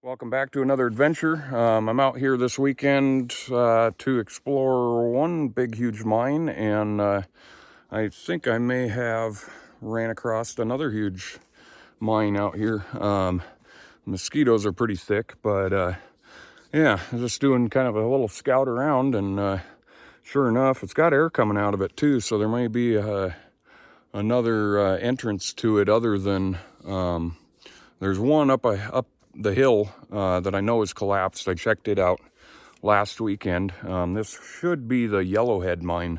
Welcome back to another adventure. I'm out here this weekend to explore one big huge mine, and I think I may have ran across another huge mine out here. Mosquitoes are pretty thick, but yeah, I'm just doing kind of a little scout around, and sure enough, it's got air coming out of it too, so there may be another entrance to it other than there's one up the hill that I know is collapsed. I checked it out last weekend. This should be the Yellowhead Mine,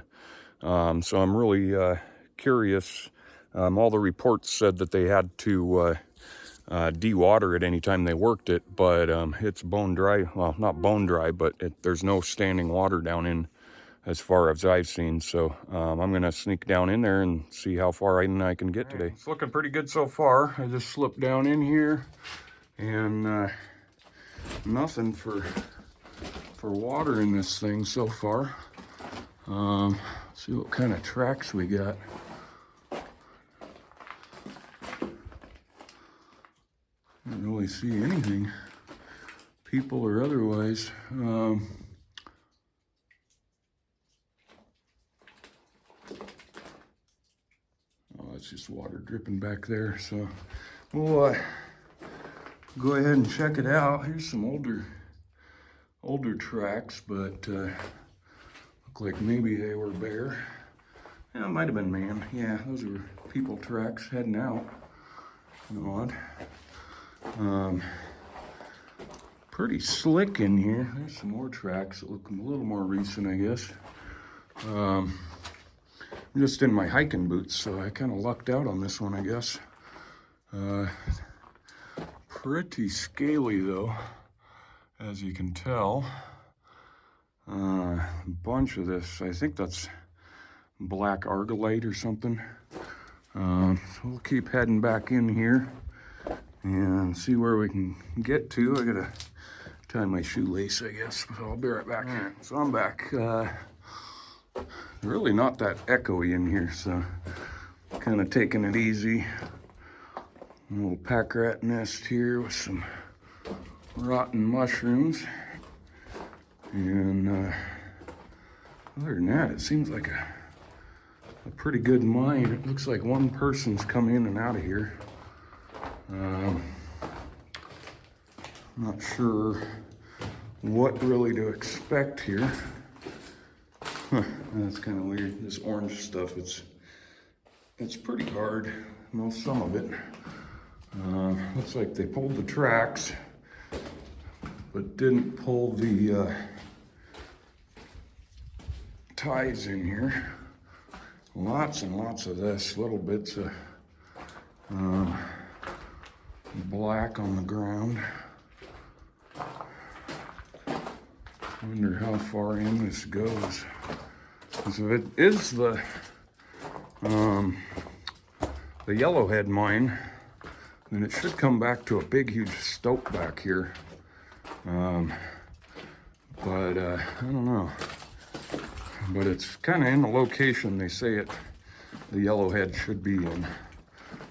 so I'm really curious. All the reports said that they had to de-water it anytime they worked it, but it's bone dry. Well, not bone dry, but there's no standing water down in as far as I've seen. So I'm gonna sneak down in there and see how far I can get today. It's looking pretty good so far. I just slipped down in here, and nothing for water in this thing so far. See what kind of tracks we got. Don't really see anything, people or otherwise. It's just water dripping back there, so we'll go ahead and check it out. Here's some older tracks, but look like maybe they were bare. Yeah, it might have been man. Yeah, those are people tracks heading out. Odd. Pretty slick in here. There's some more tracks that look a little more recent, I guess. I'm just in my hiking boots, so I kind of lucked out on this one, I guess. Pretty scaly though, as you can tell. A bunch of this, I think that's black argillite or something. So we'll keep heading back in here and see where we can get to. I gotta tie my shoelace, I guess, so I'll be right back. All right, so I'm back. Really not that echoey in here, so kind of taking it easy. A little pack rat nest here with some rotten mushrooms. And other than that, it seems like a pretty good mine. It looks like one person's come in and out of here. Not sure what really to expect here. Huh, that's kind of weird. This orange stuff, it's pretty hard. Well, some of it. Looks like they pulled the tracks, but didn't pull the ties in here. Lots and lots of this, little bits of black on the ground. Wonder how far in this goes. So it is the Yellowhead Mine, then it should come back to a big huge stope back here. But I don't know. But it's kind of in the location they say the Yellowhead should be in,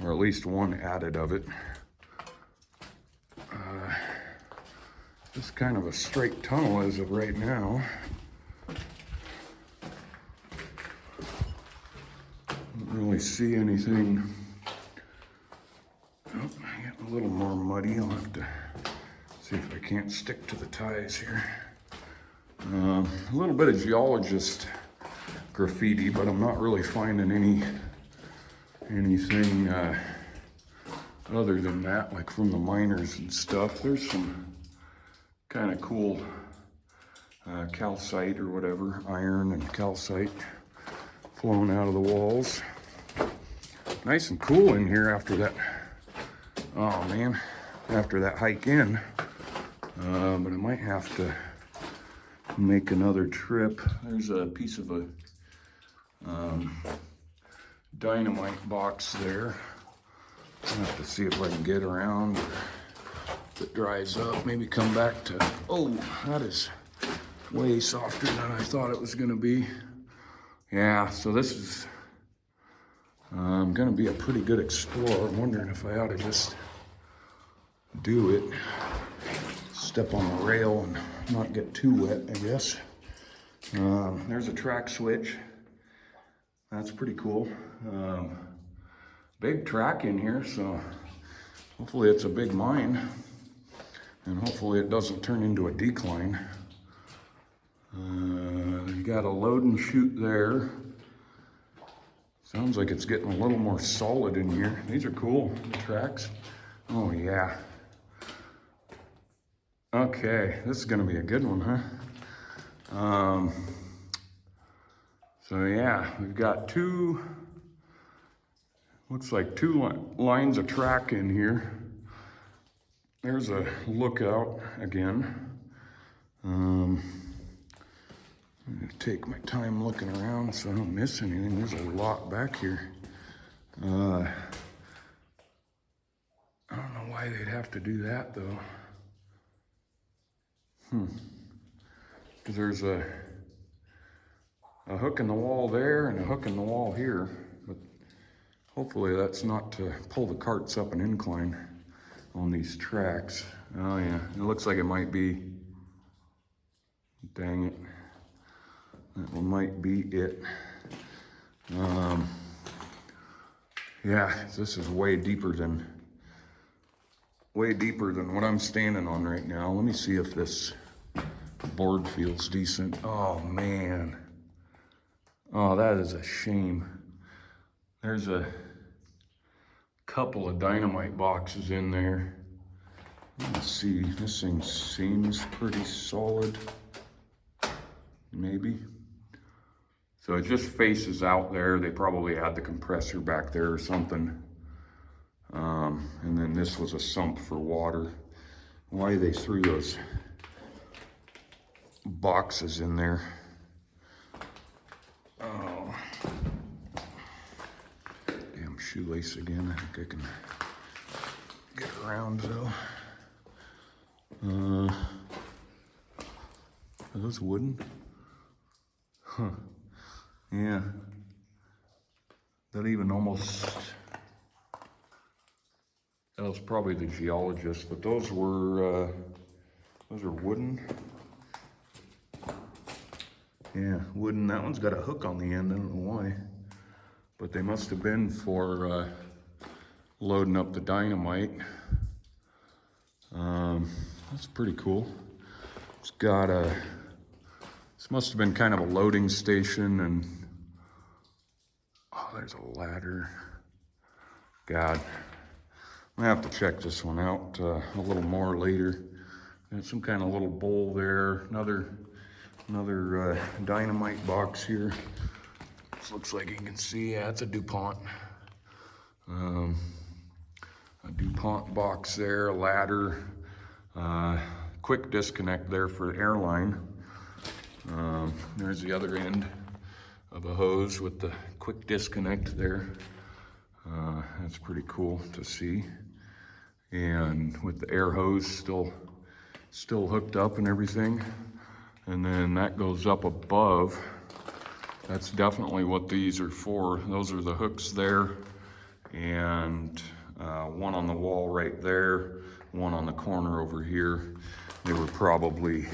or at least one added of it. Just kind of a straight tunnel as of right now. Don't really see anything. Oh, getting a little more muddy. I'll have to see if I can't stick to the ties here. A little bit of geologist graffiti, but I'm not really finding anything other than that, like from the miners and stuff. There's some kind of cool calcite or whatever, iron and calcite flowing out of the walls. Nice and cool in here after that. Oh man, after that hike in. But I might have to make another trip. There's a piece of a dynamite box there. I'll have to see if I can get around. If it dries up, maybe come back to, oh, that is way softer than I thought it was gonna be. Yeah, so this is gonna be a pretty good explorer. I'm wondering if I ought to just do it. step on the rail and not get too wet, I guess. There's a track switch. That's pretty cool. Big track in here, so hopefully it's a big mine, and hopefully it doesn't turn into a decline. You got a load and chute there. Sounds like it's getting a little more solid in here. These are cool, the tracks. Oh yeah. Okay, this is gonna be a good one, huh? So yeah, we've got looks like two lines of track in here. There's a lookout again. I'm gonna take my time looking around so I don't miss anything. There's a lot back here. I don't know why they'd have to do that though. Because there's a hook in the wall there and a hook in the wall here, but hopefully that's not to pull the carts up an incline on these tracks. Oh yeah, it looks like it might be. Dang it. That one might be it. Yeah, this is way deeper than what I'm standing on right now. Let me see if this board feels decent. Oh man. Oh, that is a shame. There's a couple of dynamite boxes in there. Let's see, this thing seems pretty solid. Maybe. So it just faces out there. They probably had the compressor back there or something. And then this was a sump for water. Why they threw those boxes in there. Oh. Damn shoelace again. I think I can get around though. Are those wooden? Huh. Yeah. That even almost, that was probably the geologist, but those are wooden. Yeah, wooden. That one's got a hook on the end, I don't know why. But they must have been for loading up the dynamite. That's pretty cool. It's got this must have been kind of a loading station, and oh, there's a ladder. God, I'm gonna have to check this one out a little more later. Got some kind of little bowl there. Another dynamite box here. This looks like you can see, yeah, it's a DuPont. A DuPont box there, a ladder, quick disconnect there for airline. There's the other end of a hose with the quick disconnect there. That's pretty cool to see. And with the air hose still hooked up and everything. And then that goes up above. That's definitely what these are for. Those are the hooks there. And one on the wall right there, one on the corner over here. They were probably,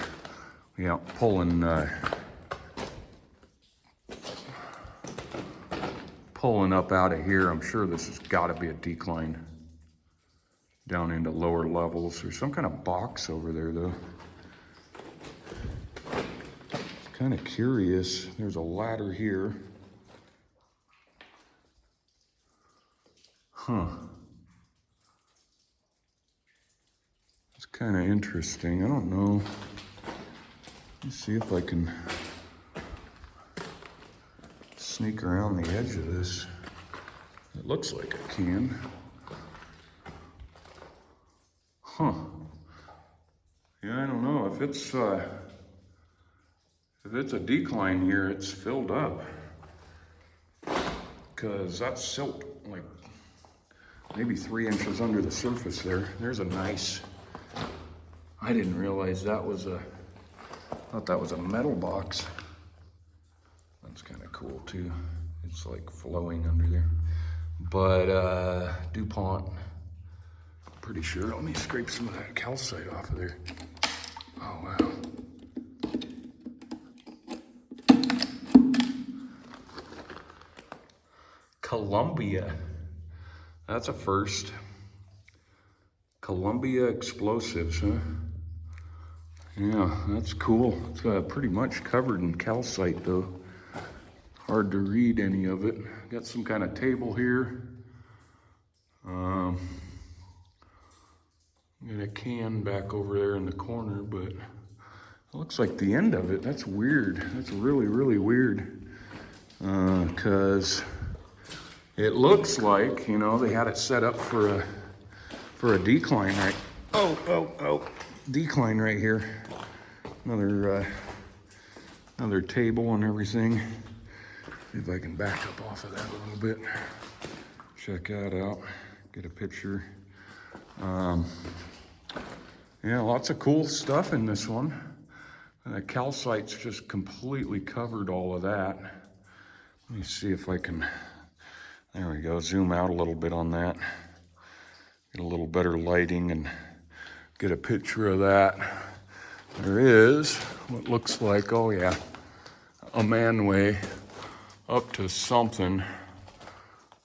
yeah, pulling up out of here. I'm sure this has got to be a decline down into lower levels. There's some kind of box over there though. Kind of curious. There's a ladder here. Huh. It's kind of interesting. I don't know. Let's see if I can sneak around the edge of this. It looks like I can. Huh. Yeah, I don't know. If it's a decline here, it's filled up. Because that's silt, like maybe 3 inches under the surface there. There's a nice, I didn't realize that was I thought that was a metal box. That's kind of cool too. It's like flowing under there. But DuPont, pretty sure. Let me scrape some of that calcite off of there. Oh, wow. Columbia. That's a first. Columbia explosives, huh? Yeah, that's cool. It's pretty much covered in calcite though. Hard to read any of it. Got some kind of table here. Got a can back over there in the corner, but it looks like the end of it. That's weird. That's really, really weird. Cause it looks like, you know, they had it set up for a decline right. Oh, decline right here. Another table and everything. See if I can back up off of that a little bit. Check that out. Get a picture. Yeah, lots of cool stuff in this one. The calcite's just completely covered all of that. Let me see if I can, there we go, zoom out a little bit on that. Get a little better lighting and get a picture of that. There is what looks like, oh yeah, a manway up to something.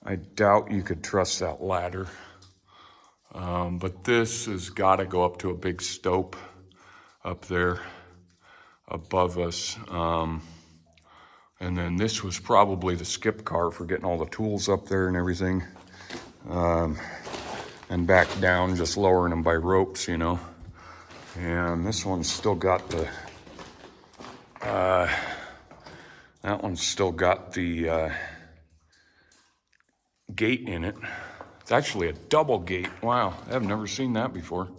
I doubt you could trust that ladder. But this has got to go up to a big stope up there above us. And then this was probably the skip car for getting all the tools up there and everything. And back down, just lowering them by ropes, you know. And this one's still got the, that one's still got the gate in it. It's actually a double gate. Wow, I've never seen that before.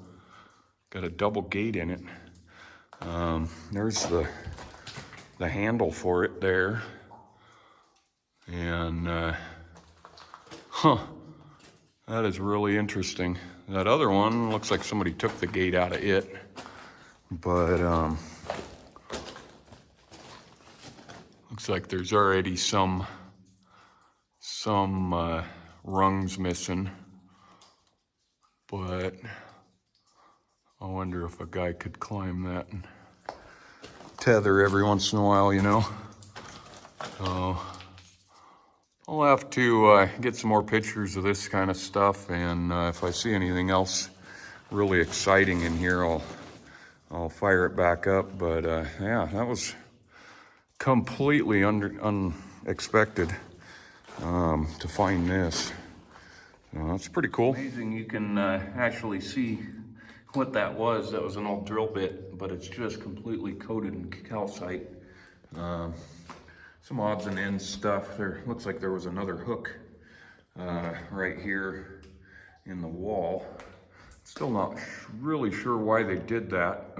Got a double gate in it. There's the handle for it there. And, that is really interesting. That other one looks like somebody took the gate out of it. But, looks like there's already some rungs missing. But I wonder if a guy could climb that and tether every once in a while, you know. So I'll have to get some more pictures of this kind of stuff, and if I see anything else really exciting in here, I'll fire it back up. But yeah, that was completely unexpected to find this. That's pretty cool. Amazing, you can actually see what that was. That was an old drill bit, but it's just completely coated in calcite. Some odds and ends stuff. There looks like there was another hook right here in the wall. Still not really sure why they did that,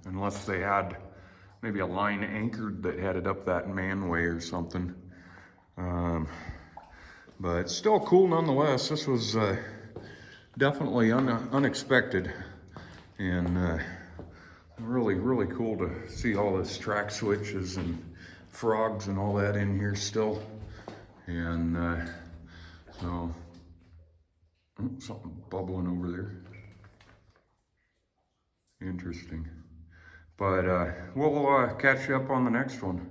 unless they had maybe a line anchored that headed up that manway or something. But it's still cool nonetheless. This was definitely unexpected, and really, really cool to see all this track switches and frogs and all that in here still. And so, oh, something bubbling over there. Interesting. But we'll catch you up on the next one.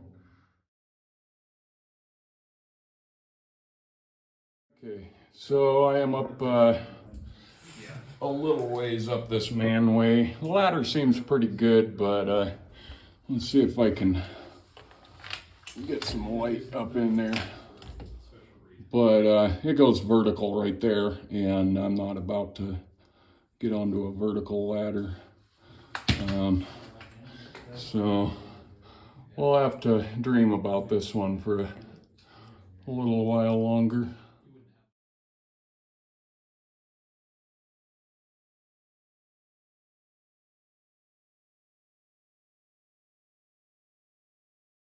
Okay, so I am up a little ways up this manway. The ladder seems pretty good, but let's see if I can get some light up in there. But it goes vertical right there, and I'm not about to get onto a vertical ladder. So we'll have to dream about this one for a little while longer.